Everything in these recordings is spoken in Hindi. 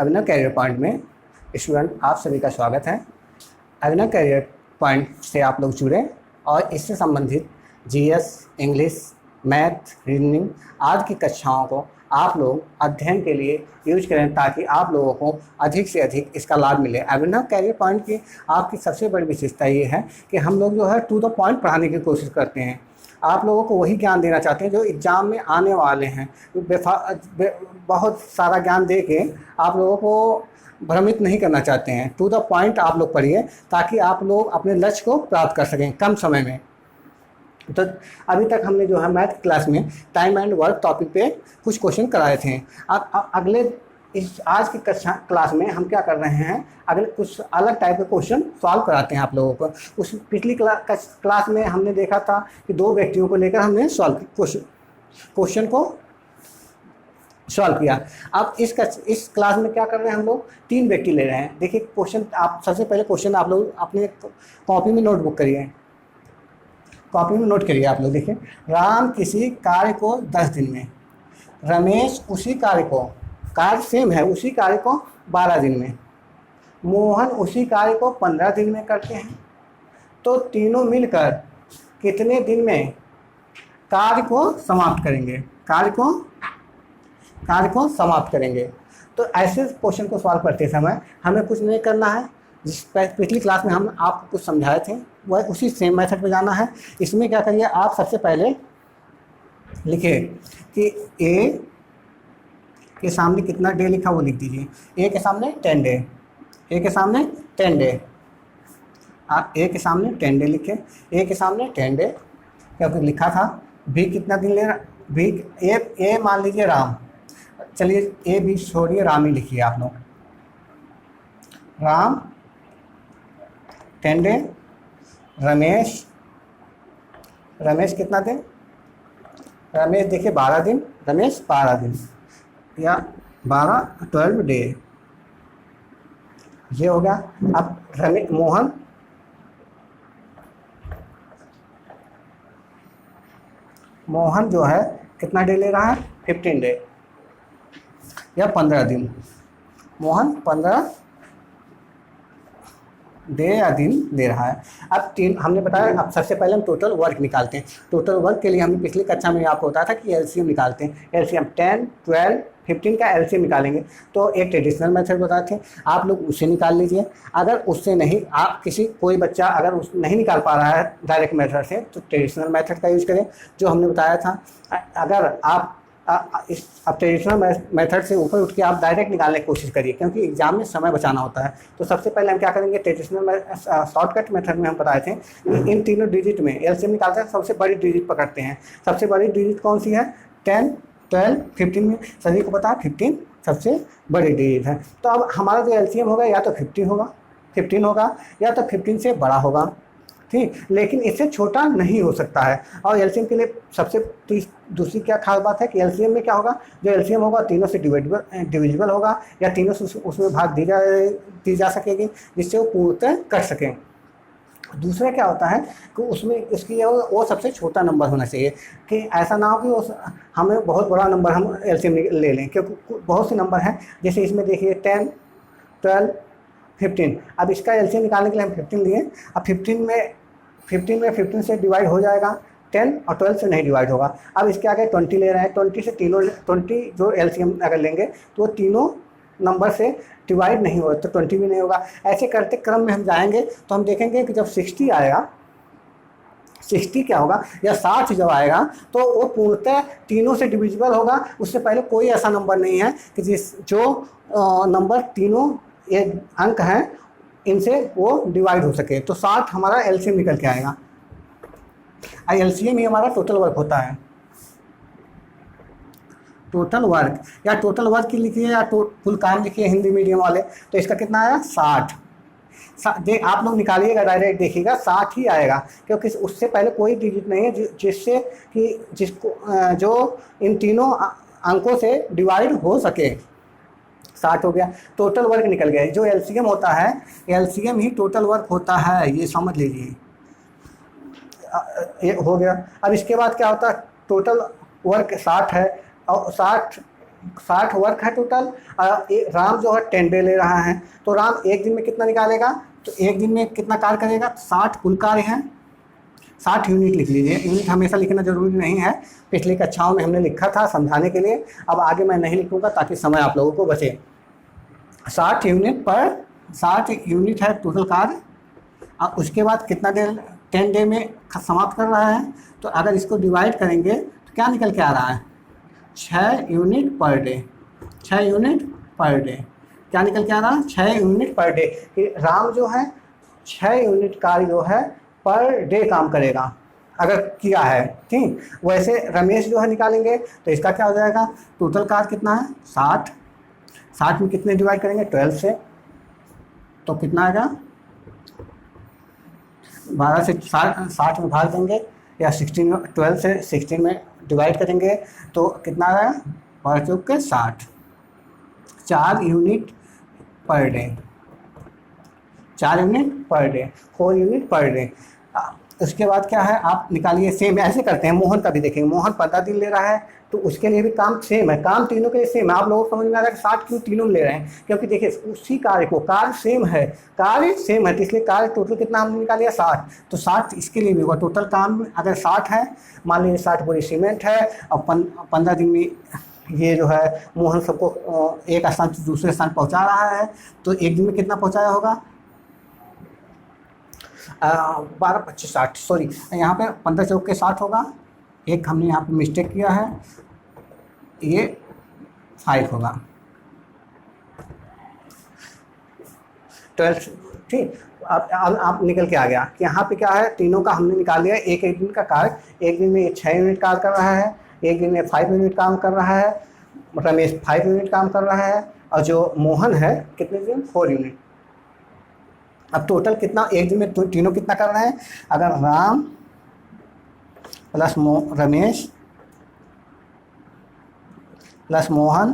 अभिनव कैरियर पॉइंट में स्टूडेंट आप सभी का स्वागत है। अभिनव कैरियर पॉइंट से आप लोग जुड़ें और इससे संबंधित जीएस, इंग्लिश, मैथ, रीजनिंग आदि की कक्षाओं को आप लोग अध्ययन के लिए यूज करें ताकि आप लोगों को अधिक से अधिक इसका लाभ मिले। अभिनव कैरियर पॉइंट की आपकी सबसे बड़ी विशेषता ये है कि हम लोग जो है टू द पॉइंट पढ़ाने की कोशिश करते हैं। आप लोगों को वही ज्ञान देना चाहते हैं जो एग्ज़ाम में आने वाले हैं। बहुत सारा ज्ञान दे के आप लोगों को भ्रमित नहीं करना चाहते हैं। टू द पॉइंट आप लोग पढ़िए ताकि आप लोग अपने लक्ष्य को प्राप्त कर सकें कम समय में। तो अभी तक हमने जो है मैथ क्लास में टाइम एंड वर्क टॉपिक पे कुछ क्वेश्चन कराए थे। अब अगले इस आज की कक्षा क्लास में हम क्या कर रहे हैं, अगले कुछ अलग टाइप के क्वेश्चन सॉल्व कराते हैं आप लोगों को। उस पिछली क्लास में हमने देखा था कि दो व्यक्तियों को लेकर हमने क्वेश्चन को सॉल्व किया। अब इस क्लास में क्या कर रहे हैं, हम लोग तीन व्यक्ति ले रहे हैं। देखिए क्वेश्चन, आप सबसे पहले क्वेश्चन आप लोग अपने कॉपी में नोटबुक करिए, कॉपी में नोट करिए। आप लोग देखिए, राम किसी कार्य को 10 दिन में, रमेश उसी कार्य को, कार्य सेम है, उसी कार्य को 12 दिन में, मोहन उसी कार्य को 15 दिन में करते हैं, तो तीनों मिलकर कितने दिन में कार्य को समाप्त करेंगे, कार्य को समाप्त करेंगे। तो ऐसे क्वेश्चन को सॉल्व करते समय हमें कुछ नहीं करना है। जिस पिछली क्लास में हम आपको कुछ समझाए थे वह उसी सेम मेथड पे जाना है। इसमें क्या करिए, आप सबसे पहले लिखिए कि ए के सामने कितना डे लिखा वो लिख दीजिए। ए के सामने 10 डे, ए के सामने 10 डे, आप ए के सामने 10 डे लिखे, ए के सामने 10 डे क्योंकि लिखा था। बी कितना दिन ले रहा, बी ए मान लीजिए राम, चलिए ए बी छोड़िए, राम ही लिखिए आप लोग। राम 10 डे, रमेश कितना दिन, रमेश देखिए 12 दिन, रमेश 12 दिन या 12 डे, ये हो गया। अब मोहन जो है कितना डे ले रहा है, 15 डे या 15 दिन। मोहन 15 डे या दिन ले रहा है। अब तीन हमने बताया, अब सबसे पहले हम टोटल वर्क निकालते हैं। टोटल वर्क के लिए हमने पिछली कक्षा में आपको बताया था कि एलसीएम निकालते हैं। एलसीएम 10, 12, 15 का एलसीएम निकालेंगे। तो एक ट्रेडिशनल मेथड बताए थे, आप लोग उससे निकाल लीजिए। अगर उससे नहीं, आप कोई बच्चा अगर नहीं निकाल पा रहा है डायरेक्ट मेथड से, तो ट्रेडिशनल मेथड का यूज करें जो हमने बताया था। अगर आप अब ट्रेडिशनल मेथड से ऊपर उठ के आप डायरेक्ट निकालने की कोशिश करिए क्योंकि एग्जाम में समय बचाना होता है। तो सबसे पहले हम क्या करेंगे, ट्रेडिशनल शॉर्टकट मेथड में हम बताए थे इन तीनों डिजिट में एलसीएम निकालते हैं, सबसे बड़ी डिजिट पकड़ते हैं। सबसे बड़ी डिजिट कौन सी है, 10, 12, 15 में सभी को पता है 15 सबसे बड़ी डिजिट है। तो अब हमारा जो एलसीएम होगा या तो 15 होगा या तो 15 से बड़ा होगा, ठीक, लेकिन इससे छोटा नहीं हो सकता है। और एलसीएम के लिए सबसे दूसरी क्या खास बात है कि एलसीएम में क्या होगा, जो एलसीएम होगा तीनों से डिविजिबल होगा या तीनों से उसमें भाग दी जा सकेगी जिससे वो पूर्णतः कर सकें। दूसरा क्या होता है कि उसमें उसकी वो सबसे छोटा नंबर होना चाहिए कि ऐसा ना हो कि हमें बहुत बड़ा नंबर हम एलसीएम ले लें, क्योंकि बहुत से नंबर हैं। जैसे इसमें देखिए 10, 12, 15। अब इसका एलसीएम निकालने के लिए हम 15 लिए। अब 15 से डिवाइड हो जाएगा 10 और 12 से नहीं डिवाइड होगा। अब इसके आगे 20 ले रहे हैं, 20 से 20 जो एलसीएम अगर लेंगे तो तीनों नंबर से डिवाइड नहीं होगा, तो 20 भी नहीं होगा। ऐसे करते क्रम में हम जाएंगे तो हम देखेंगे कि जब 60 आएगा, 60 क्या होगा या 60 जब आएगा तो वो पूर्णतः तीनों से डिविजिबल होगा। उससे पहले कोई ऐसा नंबर नहीं है कि जो नंबर तीनों ये अंक हैं इनसे वो डिवाइड हो सके। तो 60 हमारा एलसीएम निकल के आएगा। एलसीएम ही हमारा टोटल वर्क होता है। टोटल वर्क या टोटल वर्क की लिखिए या फुल काम लिखिए हिंदी मीडियम वाले, तो इसका कितना आया 60। आप लोग निकालिएगा डायरेक्ट देखिएगा 60 ही आएगा क्योंकि उससे पहले कोई डिजिट नहीं है जिससे कि जो इन तीनों अंकों से डिवाइड हो सके। 60 हो गया, टोटल वर्क निकल गया। जो एलसीएम होता है, एलसीएम ही टोटल वर्क होता है, ये समझ लीजिए। ये हो गया। अब इसके बाद क्या होता है, टोटल वर्क 60 है और 60 60 वर्क है टोटल। राम जो है 10 डे ले रहा है, तो राम एक दिन में कितना निकालेगा, तो एक दिन में कितना कार्य करेगा, 60 कुल कार्य है, 60 यूनिट लिख लीजिए। यूनिट हमेशा लिखना जरूरी नहीं है, पिछली कक्षाओं में हमने लिखा था समझाने के लिए, अब आगे मैं नहीं लिखूंगा ताकि समय आप लोगों को बचे। 60 यूनिट पर 60 यूनिट है टोटल कार्य। अब उसके बाद कितना देर 10 डे में समाप्त कर रहा है, तो अगर इसको डिवाइड करेंगे तो क्या निकल के आ रहा है, 6 unit per day. 6 unit per day क्या निकल के आ रहा है, 6 यूनिट पर डे। कि राम जो है 6 यूनिट कार्य जो है पर डे काम करेगा अगर किया है, ठीक। वैसे रमेश जो है निकालेंगे तो इसका क्या हो जाएगा, टोटल कार्य कितना है 60, 60 में कितने डिवाइड करेंगे 12 से, तो कितना आएगा 12 से 60 में भाग देंगे, या 12 से 16 में डिवाइड करेंगे तो कितना आएगा 12 चौक के 60, 4 unit per day, 4 unit per day, 4 unit per day. उसके बाद क्या है, आप निकालिए, सेम ऐसे करते हैं। मोहन का भी देखेंगे, मोहन 15 दिन ले रहा है, तो उसके लिए भी काम सेम है, काम तीनों के लिए सेम है। आप लोगों को समझ में आ रहा है कि 60 क्यों तीनों ले रहे हैं, क्योंकि देखिए उसी कार्य को, कार्य सेम है, कार्य सेम है, तो इसलिए कार्य टोटल कितना हमने निकाल लिया 60, तो 60 इसके लिए भी होगा। टोटल काम अगर 60 है, मान लीजिए 60 बोरी सीमेंट है, और 15 दिन में ये जो है मोहन सबको एक स्थान से दूसरे स्थान पहुँचा रहा है, तो एक दिन में कितना पहुँचाया होगा, 12 25 60, सॉरी यहाँ पे 15 चौक के 60 होगा, एक हमने यहाँ पे मिस्टेक किया है, ये 5 होगा 12, ठीक। अब आप निकल के आ गया कि यहाँ पे क्या है, तीनों का हमने निकाल लिया। एक एक दिन का कार्य, एक दिन में 6 यूनिट कार्य कर रहा है, एक दिन में 5 यूनिट काम कर रहा है, रमेश 5 यूनिट काम कर रहा है, और जो मोहन है कितने दिन 4 यूनिट। अब टोटल कितना एक दिन में तीनों कितना कर रहे हैं, अगर राम प्लस रमेश प्लस मोहन,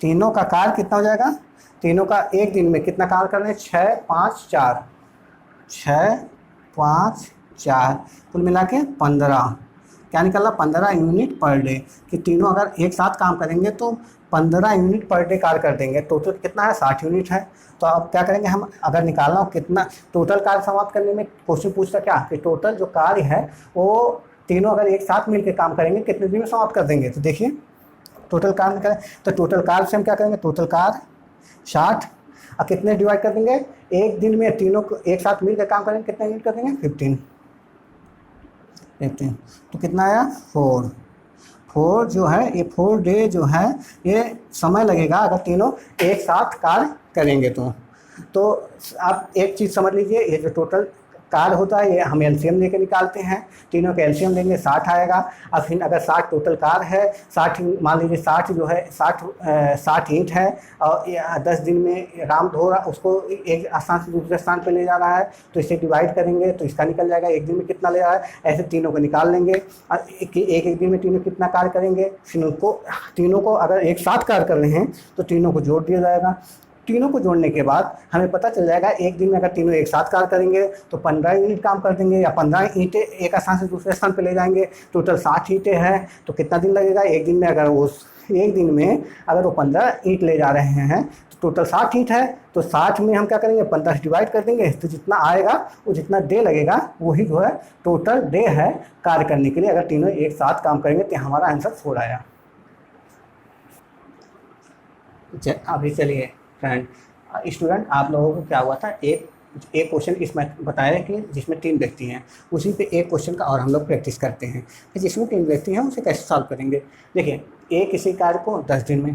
तीनों का कार्य कितना हो जाएगा, तीनों का एक दिन में कितना कार्य कर रहे हैं, 6 5 4, 6 5 4, कुल मिला के 15, क्या निकल रहा 15 यूनिट पर डे। कि तीनों अगर एक साथ काम करेंगे तो 15 यूनिट पर डे कार्य कर देंगे। टोटल कितना है 60 यूनिट है, तो अब क्या करेंगे हम, अगर निकालना हो कितना टोटल कार्य समाप्त करने में, क्वेश्चन पूछता क्या कि टोटल जो कार्य है वो तीनों अगर एक साथ मिलकर काम करेंगे कितने दिन में समाप्त कर देंगे। तो देखिए टोटल कार्य निकालें, तो टोटल कार्य से हम क्या करेंगे, टोटल कार्य 60 और कितने डिवाइड कर देंगे, एक दिन में तीनों को एक साथ मिलकर काम करेंगे कितने यूनिट कर देंगे 15, तो कितना आया 4 जो है, ये 4 डे जो है ये समय लगेगा अगर तीनों एक साथ कार्य करेंगे तो आप एक चीज़ समझ लीजिए, ये जो टोटल कार्य होता है ये हम एलसीएम लेके निकालते हैं, तीनों का एलसीएम लेंगे 60 आएगा। अब फिर अगर 60 टोटल कार्य है, 60 मान लीजिए 60 जो है 60 ईंट है, और 10 दिन में राम धो रहा उसको एक स्थान से दूसरे स्थान पे ले जा रहा है, तो इसे डिवाइड करेंगे तो इसका निकल जाएगा एक दिन में कितना ले रहा है। ऐसे तीनों को निकाल लेंगे कि एक दिन में तीनों कितना कार्य करेंगे, फिर उनको तीनों को अगर एक साथ कार्य कर रहे हैं तो तीनों को जोड़ दिया जाएगा। तीनों को जोड़ने के बाद हमें पता चल जाएगा एक दिन में अगर तीनों एक साथ कार्य करेंगे तो 15 यूनिट काम कर देंगे, या 15 ईंटें एक स्थान से दूसरे स्थान पे ले जाएंगे। टोटल 60 ईंटें हैं तो कितना दिन लगेगा एक दिन में, अगर वो एक दिन में अगर वो 15 ईंट ले जा रहे हैं तो टोटल 60 ईंट है, तो 60 में हम क्या करेंगे 15 से डिवाइड कर देंगे, तो जितना आएगा वो जितना डे लगेगा वही जो है टोटल डे है कार्य करने के लिए। अगर तीनों एक साथ काम करेंगे तो हमारा आंसर 4 आया। अभी चलिए फ्रेंड स्टूडेंट, आप लोगों को क्या हुआ था, एक क्वेश्चन इसमें बताया कि जिसमें 3 व्यक्ति हैं, उसी पे एक क्वेश्चन का और हम लोग प्रैक्टिस करते हैं कि जिसमें 3 व्यक्ति हैं उसे कैसे सॉल्व करेंगे। देखिए ए किसी कार्य को 10 दिन में,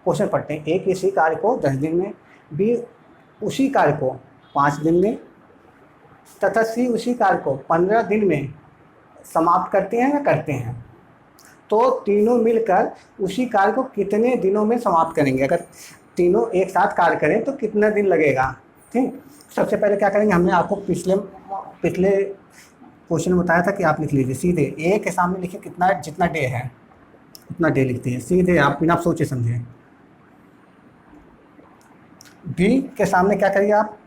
क्वेश्चन पढ़ते हैं, ए किसी कार्य को 10 दिन में, बी उसी कार्य को 5 दिन में, तथा सी उसी कार्य को 15 दिन में समाप्त करते हैं या करते हैं। तो तीनों मिलकर उसी कार्य को कितने दिनों में समाप्त करेंगे, अगर तीनों एक साथ कार्य करें तो कितना दिन लगेगा। ठीक, सबसे पहले क्या करेंगे, हमने आपको पिछले क्वेश्चन में बताया था कि आप लिख लीजिए सीधे ए के सामने लिखिए कितना, जितना डे है उतना डे लिखते हैं सीधे आप बिना सोचे समझे। बी के सामने क्या करिए, आप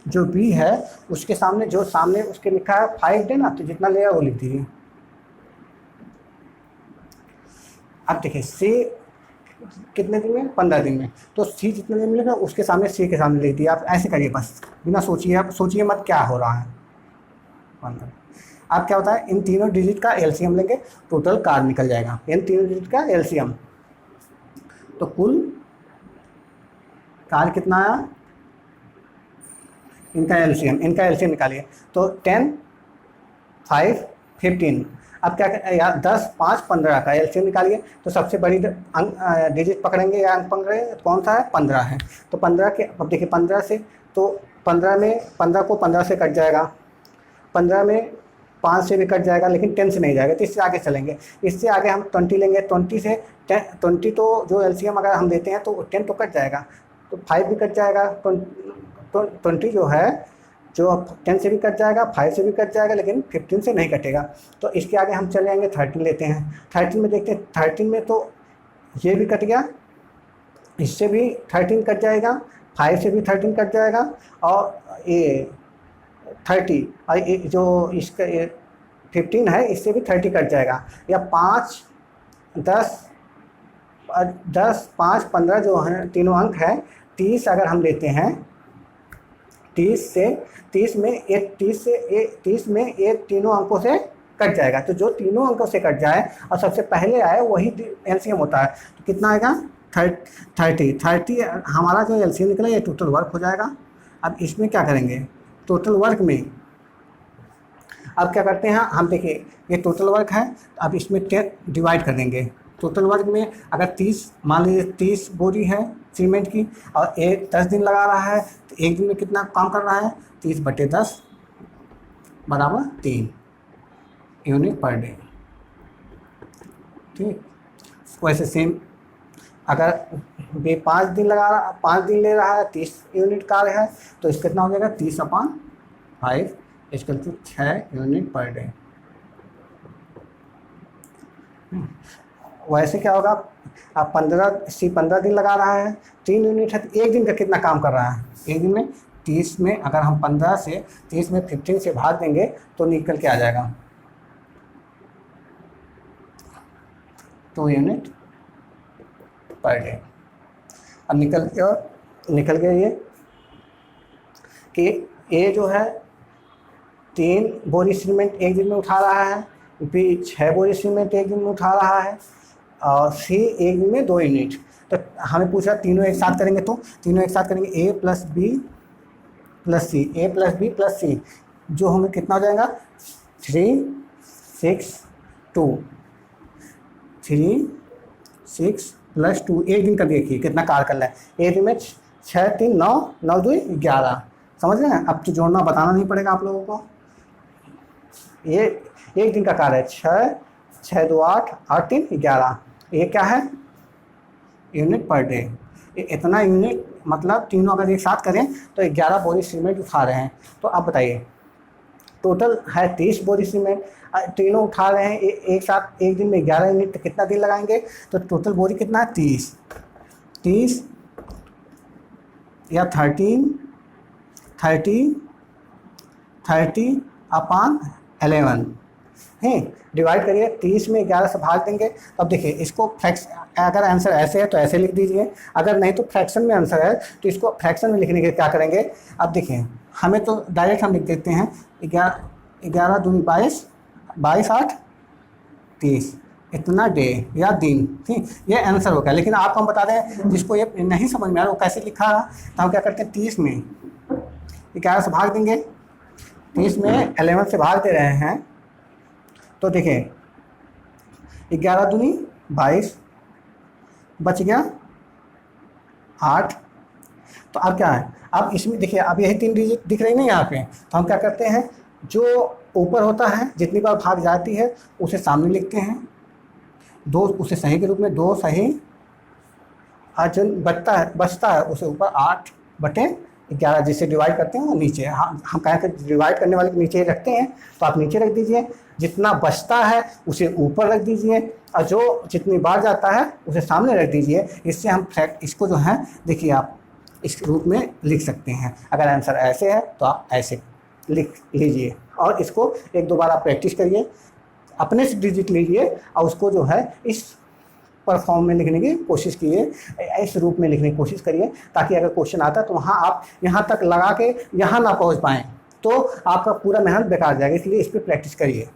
जो बी है उसके सामने जो सामने उसके लिखा है 5 डे ना, तो जितना लेगा वो लिख दीजिए। अब देखिए सी कितने दिन में, 15 दिन में, तो सी जितने दिन मिलेगा उसके सामने सी के सामने लिख दिया। आप ऐसे करिए बस, बिना सोचिए, आप सोचिए मत क्या हो रहा है। 15। अब क्या होता है, इन तीनों डिजिट का एलसीएम लेंगे, टोटल कार्ड निकल जाएगा। इन तीनों डिजिट का एलसीएम, तो कुल कार्ड कितना आया, इनका एलसीएम निकालिए। तो 10, 5, 15। अब क्या या 10, 5, 15 का एलसीएम निकालिए। तो सबसे बड़ी डिजिट पकड़ेंगे या अंक पकड़ेंगे, कौन सा है, 15 है। तो 15 के, अब देखिए 15 से, तो 15 में 15 को 15 से कट जाएगा, 15 में 5 से भी कट जाएगा, लेकिन 10 से नहीं जाएगा, तो इससे आगे चलेंगे। इससे आगे हम 20 लेंगे, 20 से 20, तो जो एलसीएम अगर हम देते हैं तो 10 तो कट जाएगा, तो 5 भी कट जाएगा, 20 जो है जो 10 से भी कट जाएगा, 5 से भी कट जाएगा, लेकिन 15 से नहीं कटेगा। तो इसके आगे हम चले जाएंगे, 13 लेते हैं। 13 में देखते हैं, 13 में तो ये भी कट गया, इससे भी 13 कट जाएगा, 5 से भी 13 कट जाएगा, और ये 30 और ये जो इसका 15 है इससे भी 30 कट जाएगा। या 5, 10, 5, 15 जो है तीनों अंक है, 30 अगर हम लेते हैं, 30 में एक तीनों अंकों से कट जाएगा। तो जो तीनों अंकों से कट जाए और सबसे पहले आए वही एलसीएम होता है। तो कितना आएगा, 30 हमारा जो एलसीएम निकला ये टोटल वर्क हो जाएगा। अब इसमें क्या करेंगे, टोटल वर्क में अब क्या करते हैं हम, देखिए ये टोटल वर्क है, अब इसमें 10 डिवाइड कर देंगे। टोटल वर्क में अगर 30, मान लीजिए 30 बोरी है सीमेंट की, और 10 दिन लगा रहा है, तो एक दिन में कितना काम कर रहा है, 30/10 बराबर 3 यूनिट पर डे। ठीक, वैसे सेम अगर वे 5 दिन लगा रहा, 5 दिन ले रहा है, 30 यूनिट कार्य है, तो इसका कितना हो जाएगा, 30/5 इसका 6 यूनिट पर डे। वैसे क्या होगा, आप 15 दिन लगा रहा है, 3 यूनिट है, तो एक दिन का कितना काम कर रहा है, एक दिन में 30 में अगर हम 15 से 30 में 15 से भाग देंगे तो निकल के आ जाएगा 2 यूनिट पर डे। अब निकल गया ये कि ये जो है 3 बोरी सीमेंट एक दिन में उठा रहा है, बी 6 बोरी सीमेंट एक दिन में उठा रहा है, और सी एक दिन में 2 यूनिट। तो हमें पूछा तीनों एक साथ करेंगे, तो तीनों एक साथ करेंगे, ए प्लस बी प्लस सी, जो हमें कितना हो जाएगा, 3, 6, 2 प्लस 2। एक दिन का देखिए कितना कार्य कर रहा है, एक दिन में 6, 3, 9, 9, 2, 11। समझ रहे हैं, अब तो जोड़ना बताना नहीं पड़ेगा आप लोगों को। ये एक दिन का कार्य है, 6, 6, 2, 8, 8, 3, 11। ये क्या है, यूनिट पर डे। इतना यूनिट मतलब तीनों अगर एक साथ करें तो 11 बोरी सीमेंट उठा रहे हैं। तो आप बताइए, टोटल है 30 बोरी सीमेंट, तीनों उठा रहे हैं एक साथ, एक दिन में 11 यूनिट, तो कितना दिन लगाएंगे, तो टोटल बोरी कितना है, 30 या 30/11 है, डिवाइड करिए, 30 में 11 से भाग देंगे। अब देखिए इसको अगर आंसर ऐसे है तो ऐसे लिख दीजिए, अगर नहीं तो फ्रैक्शन में आंसर है तो इसको फ्रैक्शन में लिखने के क्या करेंगे। अब देखिए हमें तो डायरेक्ट हम लिख देते हैं 11 दूनी 22, 22 8 30, इतना डे या दिन। ठीक, ये आंसर होगा। लेकिन आपको हम बता दें जिसको ये नहीं समझ में आ रहा वो कैसे लिखा है, तो हम क्या करते हैं 30 में 11 से भाग देंगे, 30 में 11 से भाग दे रहे हैं, तो देखिए 11 दूनी 22, बच गया 8। तो अब क्या है, अब इसमें देखिए अब यही 3 डिजिट दिख रही नहीं यहाँ पे, तो हम क्या करते हैं जो ऊपर होता है जितनी बार भाग जाती है उसे सामने लिखते हैं, 2 उसे सही के रूप में, 2 सही, और जो बचता है उसे ऊपर 8/11 जिससे डिवाइड करते हैं वो नीचे। हम कहें कि डिवाइड करने वाले के नीचे ही रखते हैं, तो आप नीचे रख दीजिए, जितना बचता है उसे ऊपर रख दीजिए, और जो जितनी बार जाता है उसे सामने रख दीजिए। इससे हम इसको जो है देखिए आप इस रूप में लिख सकते हैं। अगर आंसर ऐसे है तो आप ऐसे लिख लीजिए, और इसको 1-2 बार आप प्रैक्टिस करिए, अपने से डिजिट लीजिए और उसको जो है इस फॉर्म में लिखने की कोशिश कीजिए, इस रूप में लिखने की कोशिश करिए, ताकि अगर क्वेश्चन आता है तो वहाँ आप यहाँ तक लगा के यहाँ ना पहुँच पाएँ तो आपका पूरा मेहनत बेकार जाएगा। इसलिए इस पर प्रैक्टिस करिए।